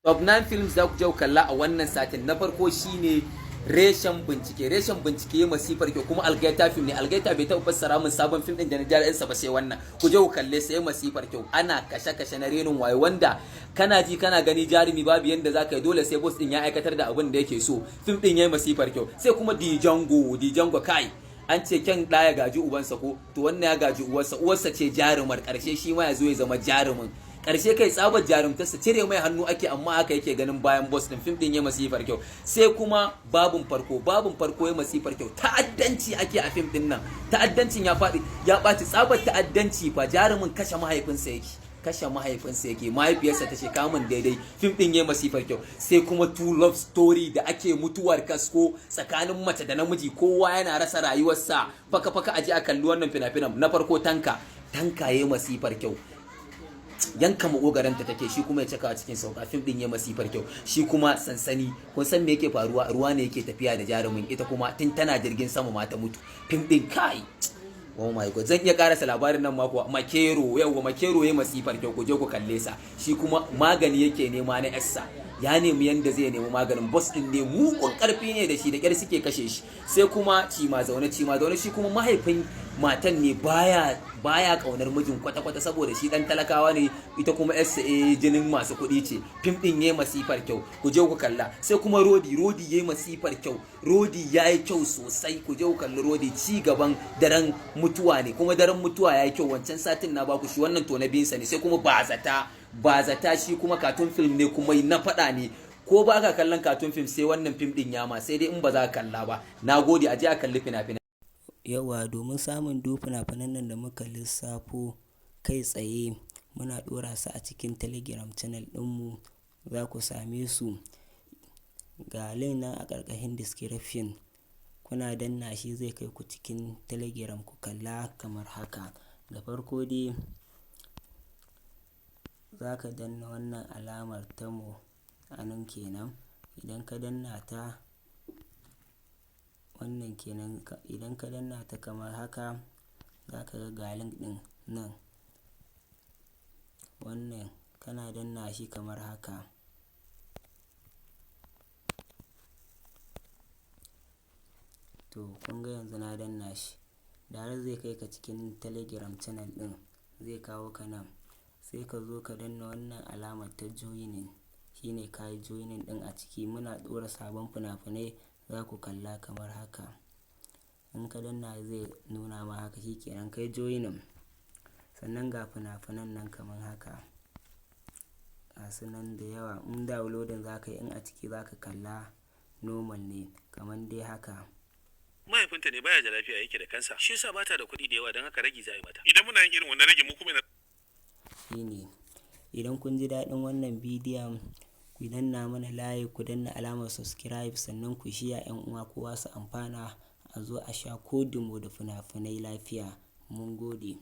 Top 9 films za ku je ku kalla a wannan satin. Na farko shine reshen bincike. Reshen bincike masifar kyau kuma algaita film ne. Algaita bai taɓa fassara min sabon film din da na jara ɗinsa ba sai wannan. Ku je ku kalle sai masifar kyau. Ana kashe-kashe na renin waye wanda kana ji kana gani jarumi babu yanda za ka yi dole sai boss din ya aikatar da abin da yake so. Film din yayi masifar kyau. Sai kuma Django kai. An ce kyan ɗaya gaji ubansa ko to wannan ya gaji uwarsa ce jarumar ƙarshe shi ma ya zo ya zama jarumin ƙarshe kai tsabar jarumtarsa cire mai hannu ake amma haka yake ganin bayan boss din film din ya masifar kyau. Sai kuma babun farko ya masifar kyau. Ta'addanci ake a film din nan, ta'addancin ya ɓaci tsabar ta'addanci fa jarumin kashe mahaifinsa yake mahaifiyarsa ta ce kamun daidai film din yayi masifar kyau. Sai kuma true love story da ake mutuwar kasko tsakanin mace da namiji kowa yana rasa rayuwarsa faka aje a kalli wannan fina-finan. Na farko tanka yayi masifar kyau, yanka makogaranta take shi kuma ya cika a cikin sauka film din ya masifar kyau. Shi kuma sansani kun san me yake faruwa, ruwa ne yake tafiya da jarumin ita kuma tun tana jirgin sama ma ta mutu. Film din kai oh my god zan iya karasa labarin nan mako. Makero ya masifar kyau ku je ku kalle sa. Shi kuma magani yake nema na yarsa ya nemi yanda zai nemi maganin boss din ne mugun karfi ne da shi da kyar suke kashe shi. Sai kuma cima zaune shi kuma mahaifin matan ne baya kaunar mijin kwata saboda shi dan talakawa ne ita kuma yarsa jinin masu kuɗi ce. Film din yayi masifar kyau ku je ku kalla. Sai kuma Rodi yayi masifar kyau. Rodi yayi kyau sosai ku je ku kalli Rodi ci gaban daren mutuwa ne kuma daren mutuwa yayi kyau wancan satin na baku shi wannan to na binsa ne. Sai kuma bazata shi kuma cartoon film ne kuma na faɗa ne ko ba ka kallon cartoon film sai wannan film din yama sai dai in ba za ka kalla ba. Nagode aje a kalli fina-finai. Yawa domin samun duk fina-finan nan da muka lissafo kai tsaye muna ɗora su a cikin Telegram channel ɗinmu za ku same su ga link nan a ƙarƙashin description kuna danna shi zai kai ku cikin Telegram ku kalla kamar haka. Da farko dai za ka danna wannan alamar tamo a nan kenan idan ka danna ta wannan kenan idan ka danna ta kamar haka za ka ga link ɗin nan wannan kana danna shi kamar haka to kun ga yanzu na danna shi da har zai kai ka cikin Telegram channel ɗin zai kawo ka nan sai ka zo ka danna wannan alamar ta joining shine ka yi joining ɗin a ciki muna ɗora sabon fina-finai za ku kalla kamar haka. In ka danna zai nuna ma haka shikenan kai joining sannan ga fina-finan nan kamar haka gasu nan da yawa in downloading za ka yi in a ciki za ka kalla normal ne kamar dai haka. Mahaifinta ne baya da lafiya yake da kansa shi yasa bata da kuɗi da yawa don haka ragi za a yi mata. Idan muna yin irin wannan rage mu kuma shine idan kun ji daɗin wannan bidiyon ku danna mana like ku danna alamar subscribe sannan ku share yan uwa kowa su amfana a zo a sha kodinmu da fina-finai lafiya. Mun gode.